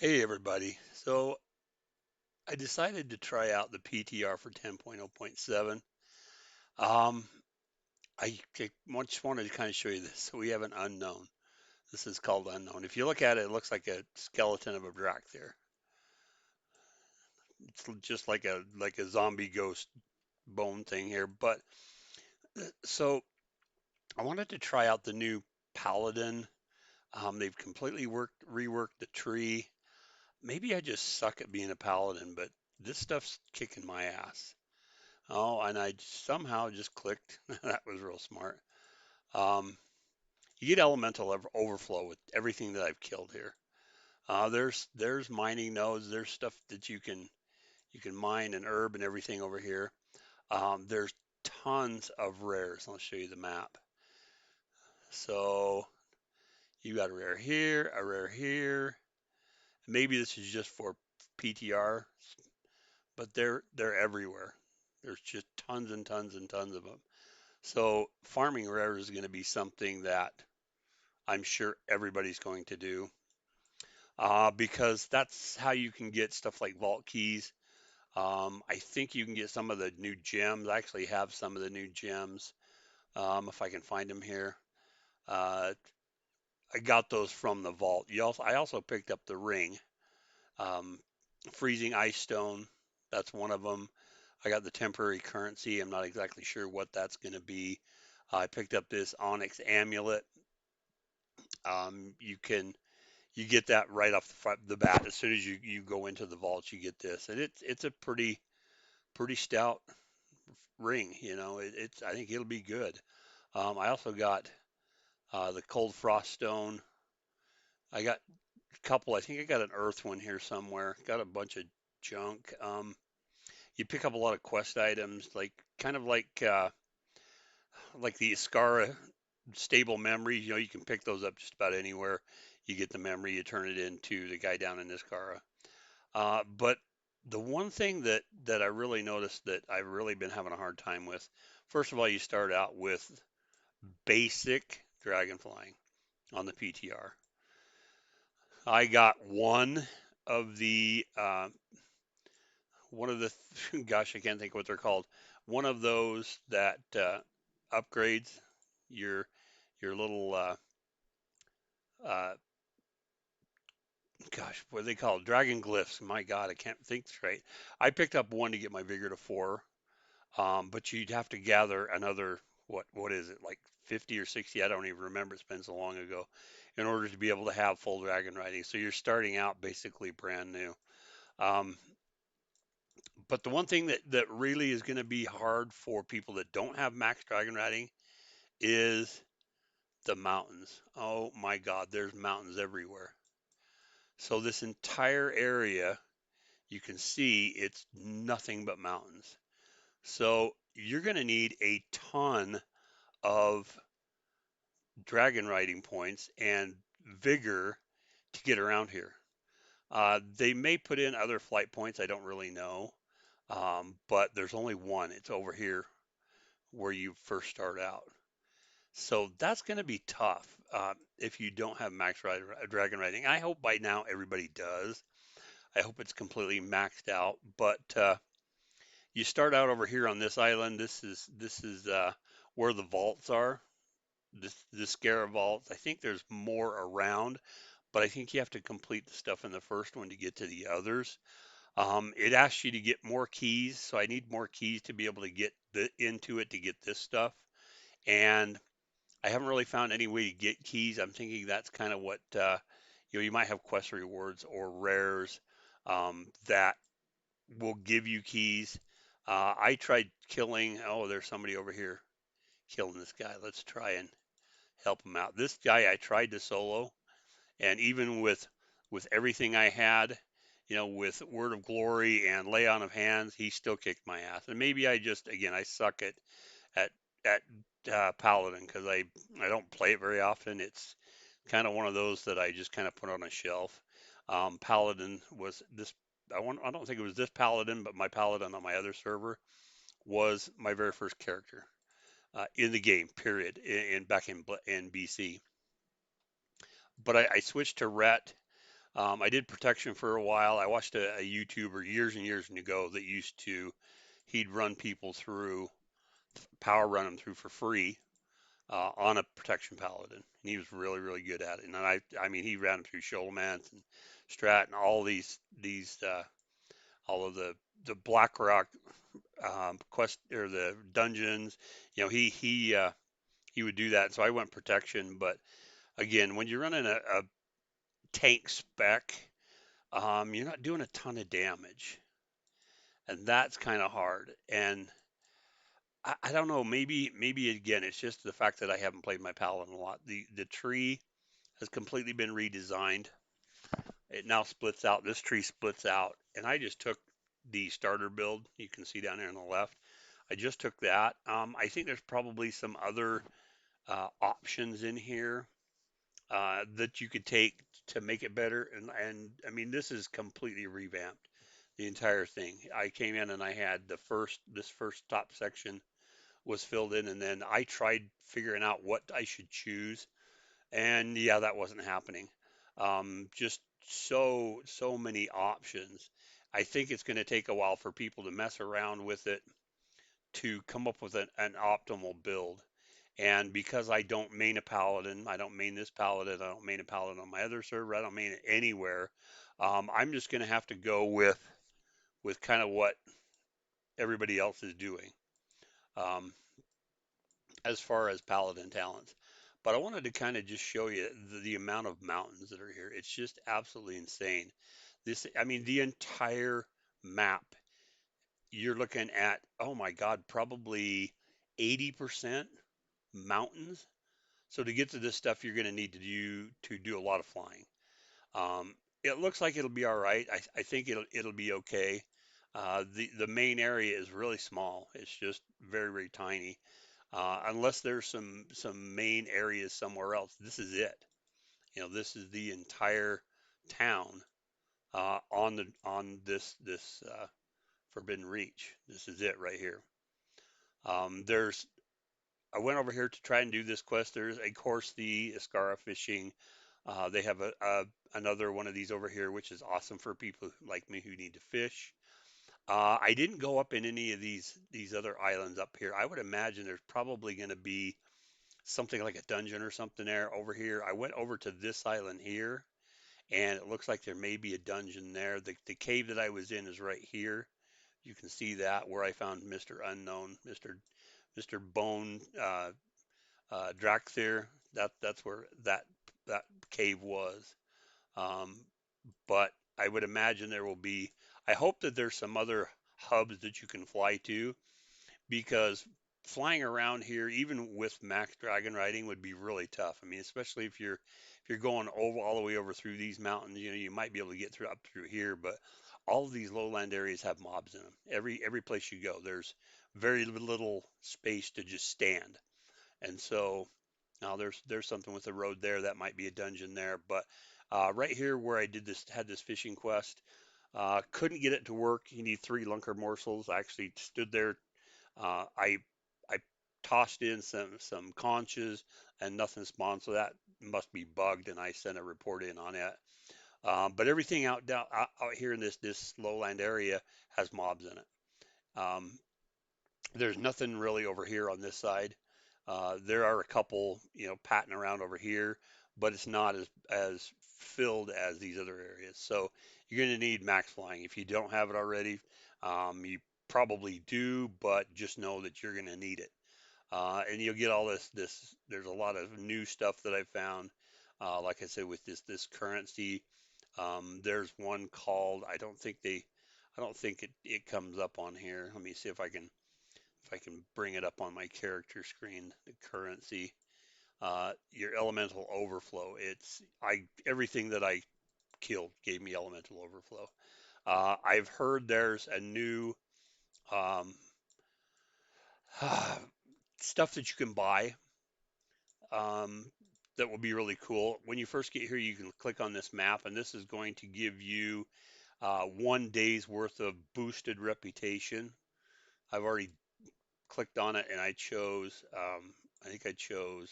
Hey everybody. So I decided to try out the PTR for 10.0.7. Um, I just wanted to kind of show you this. So we have an unknown. This is called unknown. If you look at it, it looks like a skeleton of a drac there. It's just like a zombie ghost bone thing here. But so I wanted to try out the new paladin. They've completely reworked the tree. Maybe I just suck at being a paladin, but this stuff's kicking my ass. Oh, and I somehow just clicked. That was real smart. Um, you get elemental overflow with everything that I've killed here. There's mining nodes. There's stuff that you can mine and herb and everything over here. There's tons of rares. I'll show you the map. So you got a rare here, a rare here. Maybe this is just for PTR, but they're everywhere. There's just tons and tons and tons of them. So farming rare is going to be something that I'm sure everybody's going to do because that's how you can get stuff like vault keys. I think you can get some of the new gems. I actually have some of the new gems if I can find them here. Uh, I got those from the vault. I also picked up the ring, um, freezing ice stone. That's one of them. I got the temporary currency. I'm not exactly sure what that's going to be. I picked up this onyx amulet. You get that right off the bat as soon as you go into the vault. You get this, and it's a pretty stout ring. It's I think it'll be good. I also got the cold frost stone. I got a couple. I think I got an earth one here somewhere. Got a bunch of junk. You pick up a lot of quest items, like kind of like the Iskara stable memories. You can pick those up just about anywhere. You get the memory, you turn it into the guy down in Iskara. But the one thing that I really noticed that I've really been having a hard time with, first of all, you start out with basic dragon flying on the PTR. I got of the one of the gosh, I can't think what they're called. One of those that upgrades your little uh, gosh, what are they called? Dragon glyphs. My God, I can't think straight. I picked up one to get my vigor to 4. But you'd have to gather another what is it, like 50 or 60? I don't even remember. It's been so long ago, in order to be able to have full dragon riding. So you're starting out basically brand new. Um, but the one thing that really is going to be hard for people that don't have max dragon riding is the mountains. Oh my God, there's mountains everywhere. So this entire area, you can see it's nothing but mountains. So you're going to need a ton of dragon riding points and vigor to get around here. They may put in other flight points. I don't really know. But there's only one. It's over here where you first start out. So that's going to be tough if you don't have dragon riding. I hope by now everybody does. I hope it's completely maxed out. But you start out over here on this island. This is where the vaults are. The Scara vaults. I think there's more around, but I think you have to complete the stuff in the first one to get to the others. It asks you to get more keys, so I need more keys to be able to get into it to get this stuff. And I haven't really found any way to get keys. I'm thinking that's kind of what you might have quest rewards or rares that will give you keys. I tried killing. Oh, there's somebody over here killing this guy. Let's try and help him out. This guy I tried to solo, and even with everything I had, with Word of Glory and Lay On of Hands, he still kicked my ass. And maybe I just again I suck at at Paladin because I don't play it very often. It's kind of one of those that I just kind of put on a shelf. Paladin was this. I don't think it was this Paladin, but my Paladin on my other server was my very first character in the game. Period. In back in BC. But I switched to Ret. I did protection for a while. I watched a YouTuber years and years ago that used to, he'd run people through, power run them through for free on a protection paladin. And he was really, really good at it. And I mean, he ran them through Sholomance and Strat and all all of the BlackRock quest or the dungeons. You know, he would do that. So I went protection. But again, when you're running a tank spec, you're not doing a ton of damage, and that's kind of hard. And I don't know, maybe again, it's just the fact that I haven't played my paladin a lot. The tree has completely been redesigned. It now splits out. This tree splits out, and I just took the starter build. You can see down there on the left. I just took that. I think there's probably some other options in here that you could take to make it better. And I mean, this is completely revamped, the entire thing. I came in and I had this first top section was filled in, and then I tried figuring out what I should choose, and yeah, that wasn't happening. Just so many options. I think it's going to take a while for people to mess around with it to come up with an optimal build. And because I don't main a paladin, I don't main this paladin, I don't main a paladin on my other server, I don't main it anywhere. I'm just going to have to go with kind of what everybody else is doing um, as far as paladin talents. But I wanted to kind of just show you the amount of mountains that are here. It's just absolutely insane. I mean, the entire map, you're looking at, oh my God, probably 80% mountains. So to get to this stuff, you're going to need to do a lot of flying. It looks like it'll be all right. I think it'll be okay. The main area is really small. It's just very tiny. Unless there's some main areas somewhere else, this is it. You know, this is the entire town on this Forbidden Reach. This is it right here. There's I went over here to try and do this quest. There's of course the Escara fishing. They have another one of these over here, which is awesome for people like me who need to fish. I didn't go up in any of these other islands up here. I would imagine there's probably going to be something like a dungeon or something there over here. I went over to this island here, and it looks like there may be a dungeon there. The cave that I was in is right here. You can see that where I found Mr. Unknown, Mr. Bone Draxir. That's where that cave was. Um, but I would imagine there will be. I hope that there's some other hubs that you can fly to because flying around here, even with max dragon riding, would be really tough. I mean, especially if you're going over all the way over through these mountains, you know, you might be able to get through up through here, but all of these lowland areas have mobs in them. Every place you go, there's very little space to just stand. And so now there's something with the road there that might be a dungeon there, but right here where I did this had this fishing quest, couldn't get it to work. You need 3 lunker morsels. I actually stood there. I tossed in some conches and nothing spawned, so that must be bugged, and I sent a report in on it. But everything out here in this lowland area has mobs in it. There's nothing really over here on this side. There are a couple, you know, patting around over here, but it's not as filled as these other areas. So you're going to need max flying. If you don't have it already, you probably do, but just know that you're going to need it. And you'll get all this. There's a lot of new stuff that I found. Like I said, with this currency, there's one called. I don't think it comes up on here. Let me see if I can bring it up on my character screen. The currency, your elemental overflow. It's I everything that I killed gave me elemental overflow. I've heard there's a new um, stuff that you can buy um, that will be really cool. When you first get here, you can click on this map, and this is going to give you 1 day's worth of boosted reputation. I've already clicked on it, and I chose, I think I chose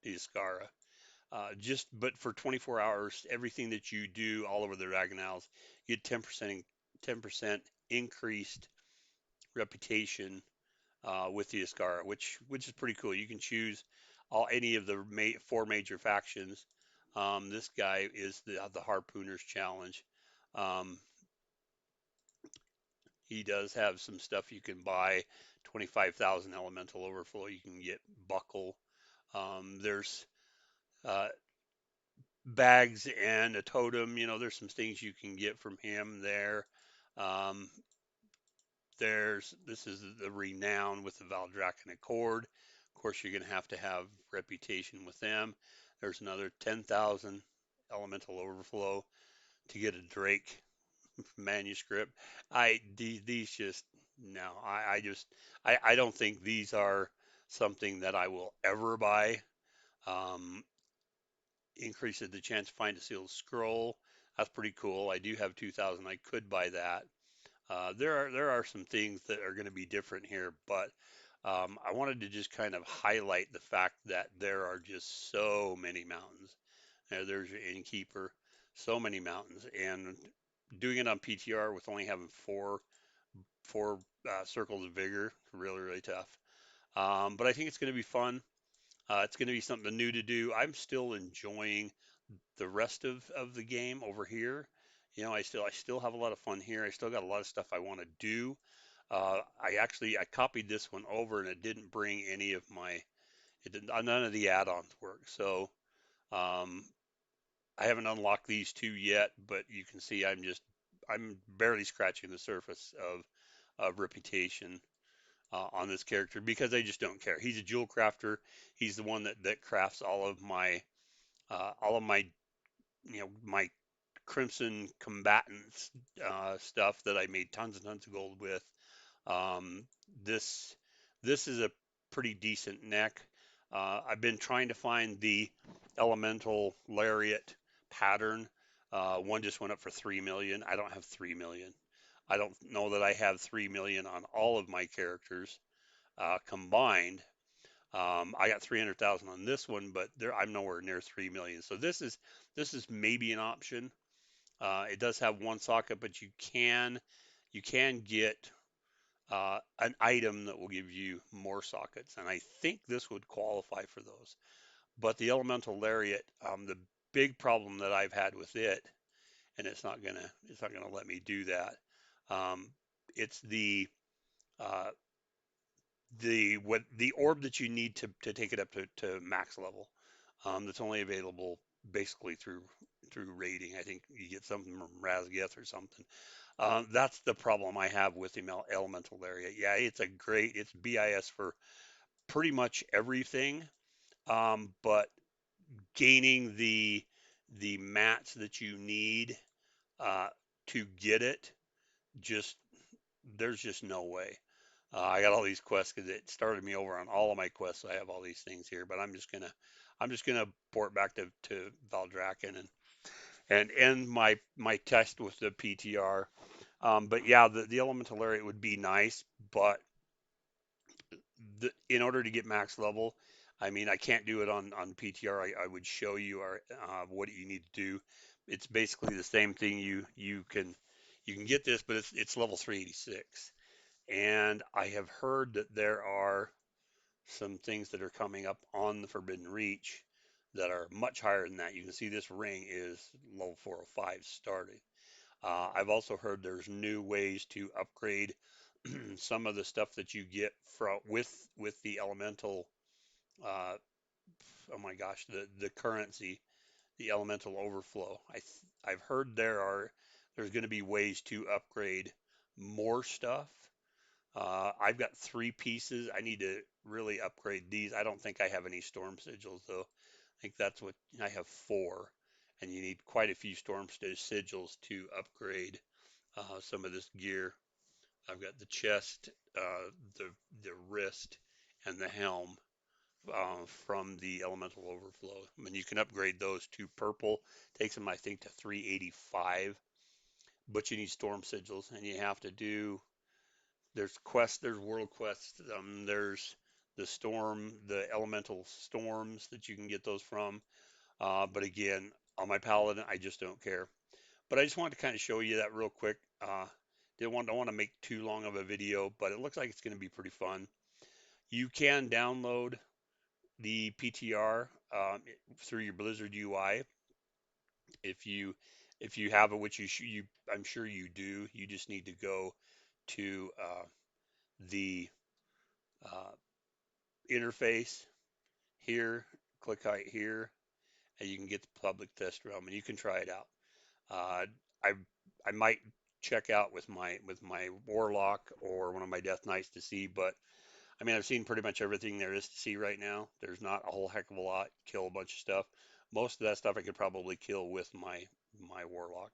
the Ascara. Just but for 24 hours, everything that you do all over the Dragonals, you get 10% increased reputation with the Ascara, which is pretty cool. You can choose any of the four major factions. This guy is the Harpooners Challenge. Um, he does have some stuff you can buy. 25,000 elemental overflow. You can get buckle. There's uh, bags and a totem. There's some things you can get from him there. Um, this is the renown with the Valdrakken Accord. Of course, you're going to have reputation with them. There's another 10,000 elemental overflow to get a Drake manuscript. These just no. I don't think these are something that I will ever buy. Um, Increases the chance to find a sealed scroll. That's pretty cool. I do have 2,000. I could buy that. There are some things that are going to be different here, but I wanted to just kind of highlight the fact that there are just so many mountains. There's your innkeeper, so many mountains, and doing it on PTR with only having four circles of vigor, really really tough. But I think it's going to be fun. It's going to be something new to do. I'm still enjoying the rest of the game over here. I still have a lot of fun here. I still got a lot of stuff I want to do. I copied this one over and it didn't bring any of my none of the add-ons work. So um, I haven't unlocked these two yet, but you can see I'm barely scratching the surface of reputation on this character because I just don't care. He's a jewel crafter. He's the one that crafts all of my my Crimson Combatants stuff that I made tons and tons of gold with. Um, this this is a pretty decent neck. I've been trying to find the Elemental Lariat pattern. One just went up for 3 million. I don't have 3 million. I don't know that I have 3 million on all of my characters combined. I got 300,000 on this one, but I'm nowhere near 3 million. So this is maybe an option. It does have one socket, but you can get an item that will give you more sockets, and I think this would qualify for those. But the Elemental Lariat, the big problem that I've had with it, and it's not gonna let me do that. Um, it's uh, the orb that you need to take it up to max level. That's only available basically through raiding. I think you get something from Razgeth or something. That's the problem I have with the elemental area. Yeah, it's BIS for pretty much everything, but gaining the mats that you need uh, to get it, just there's just no way. I got all these quests because it started me over on all of my quests. I have all these things here, but I'm just gonna port back to Valdrakken and end my test with the PTR. But yeah, the elemental area would be nice, but in order to get max level, I mean, I can't do it on PTR. I would show you what you need to do. It's basically the same thing. You can get this, but it's level 386. And I have heard that there are some things that are coming up on the Forbidden Reach that are much higher than that. You can see this ring is level 405 starting. I've also heard there's new ways to upgrade some of the stuff that you get from with the elemental. Uh, oh my gosh, the currency, the elemental overflow. I've heard there's going to be ways to upgrade more stuff. I've got three pieces. I need to really upgrade these. I don't think I have any storm sigils though. I think that's what I have four, and you need quite a few storm sigils to upgrade some of this gear. I've got the chest, the wrist, and the helm from the elemental overflow. I mean, you can upgrade those to purple. Takes them, I think, to 385. But you need storm sigils, and you have to do. There's quests. There's world quests. There's the elemental storms that you can get those from. But again, on my Paladin, I just don't care. But I just wanted to kind of show you that real quick. Don't want to make too long of a video, but it looks like it's going to be pretty fun. You can download the PTR through your Blizzard UI if you have it, which I'm sure you do. You just need to go to the uh, interface here, click right here, and you can get the public test realm, and you can try it out. Uh, I I might check out with my warlock or one of my death knights to see, but I mean I've seen pretty much everything there is to see right now. There's not a whole heck of a lot. Kill a bunch of stuff. Most of that stuff I could probably kill with my warlock.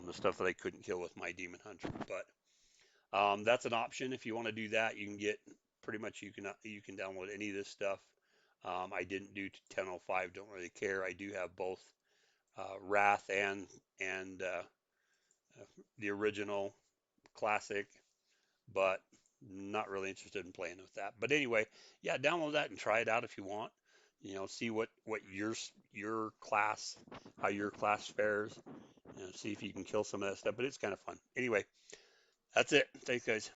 The stuff that I couldn't kill with my demon hunter, but that's an option if you want to do that. You can get pretty much you can download any of this stuff. I didn't do 10.05. Don't really care. I do have both Wrath and the original classic, but not really interested in playing with that. But anyway, yeah, download that and try it out if you want. See what your class, how your class fares. See if you can kill some of that stuff. But it's kind of fun. Anyway, that's it. Thanks, guys.